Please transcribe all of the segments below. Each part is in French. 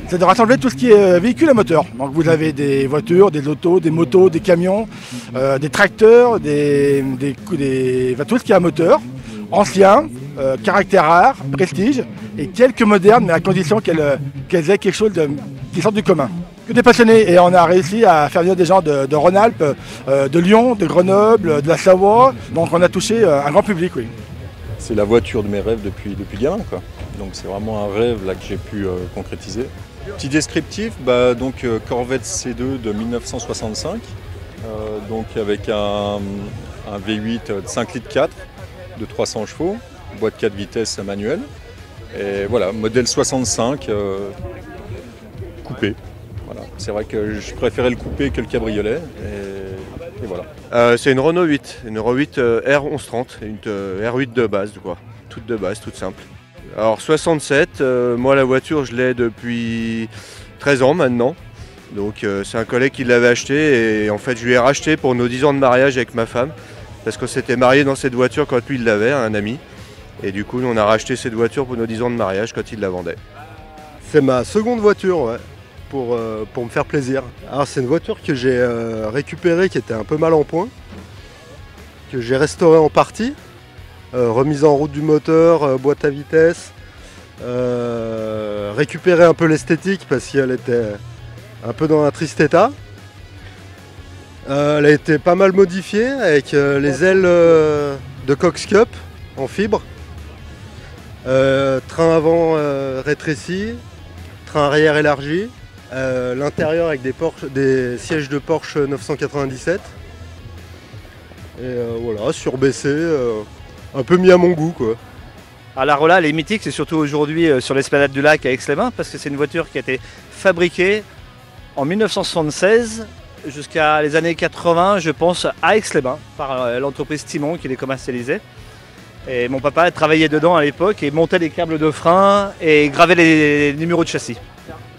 C'est de rassembler tout ce qui est véhicule à moteur. Donc vous avez des voitures, des autos, des motos, des camions, des tracteurs, tout ce qui est à moteur, ancien, caractère rare, prestige, et quelques modernes, mais à condition qu'elles aient quelque chose qui sorte du commun. Que des passionnés, et on a réussi à faire venir des gens de Rhône-Alpes, de Lyon, de Grenoble, de la Savoie, donc on a touché un grand public, oui. C'est la voiture de mes rêves depuis gamin, quoi. Donc c'est vraiment un rêve là, que j'ai pu concrétiser. Petit descriptif, donc Corvette C2 de 1965, donc avec un V8 de 5 litres 4 de 300 chevaux, boîte 4 vitesses manuelle. Et voilà, modèle 65, coupé. Voilà. C'est vrai que je préférais le coupé que le cabriolet. Et voilà. C'est une Renault 8, une Renault 8 R1130, une R8 de base, quoi. Toute de base, toute simple. Alors 67, moi la voiture je l'ai depuis 13 ans maintenant. Donc c'est un collègue qui l'avait acheté et en fait je lui ai racheté pour nos 10 ans de mariage avec ma femme. Parce qu'on s'était mariés dans cette voiture quand lui il l'avait, un ami. Et du coup on a racheté cette voiture pour nos 10 ans de mariage quand il la vendait. C'est ma seconde voiture, ouais, pour me faire plaisir. Alors c'est une voiture que j'ai récupérée qui était un peu mal en point. Que j'ai restaurée en partie. Remise en route du moteur, boîte à vitesse, récupérer un peu l'esthétique parce qu'elle était un peu dans un triste état. Elle a été pas mal modifiée avec les ailes de Cox Cup en fibre, train avant rétréci, train arrière élargi, l'intérieur avec des sièges de Porsche 997 et voilà, surbaissé. Un peu mis à mon goût, quoi. Alors la Rolla, elle est mythique, c'est surtout aujourd'hui sur l'esplanade du lac à Aix-les-Bains, parce que c'est une voiture qui a été fabriquée en 1976 jusqu'à les années 80, je pense, à Aix-les-Bains, par l'entreprise Timon qui les commercialisait. Et mon papa travaillait dedans à l'époque et montait les câbles de frein et gravait les numéros de châssis.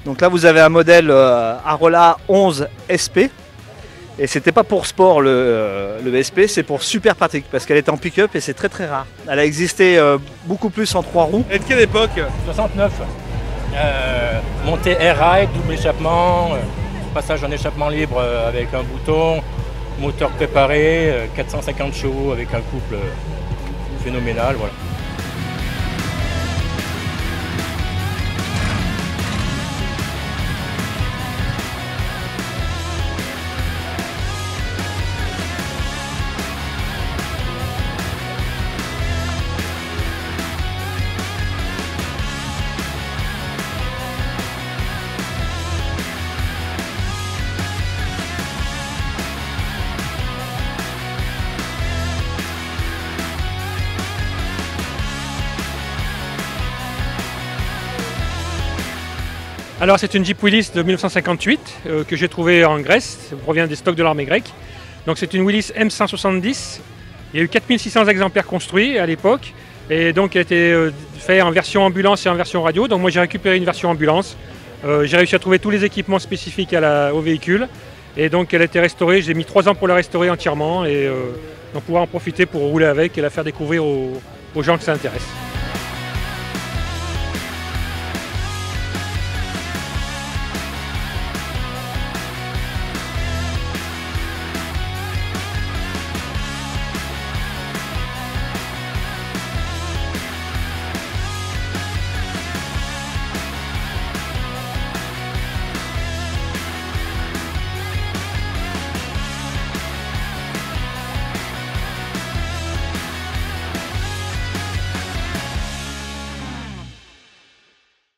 Donc là, vous avez un modèle Arolla 11 SP. Et c'était pas pour sport le SP, c'est pour super pratique parce qu'elle est en pick-up et c'est très très rare. Elle a existé beaucoup plus en 3 roues. Et de quelle époque? 69. Montée air-ride, double échappement, passage en échappement libre avec un bouton, moteur préparé, 450 chevaux avec un couple phénoménal. Voilà. Alors c'est une Jeep Willys de 1958 que j'ai trouvée en Grèce, ça provient des stocks de l'armée grecque. Donc c'est une Willys M170, il y a eu 4600 exemplaires construits à l'époque et donc elle a été faite en version ambulance et en version radio. Donc moi j'ai récupéré une version ambulance, j'ai réussi à trouver tous les équipements spécifiques au véhicule et donc elle a été restaurée, j'ai mis 3 ans pour la restaurer entièrement et donc pouvoir en profiter pour rouler avec et la faire découvrir aux gens que ça intéresse.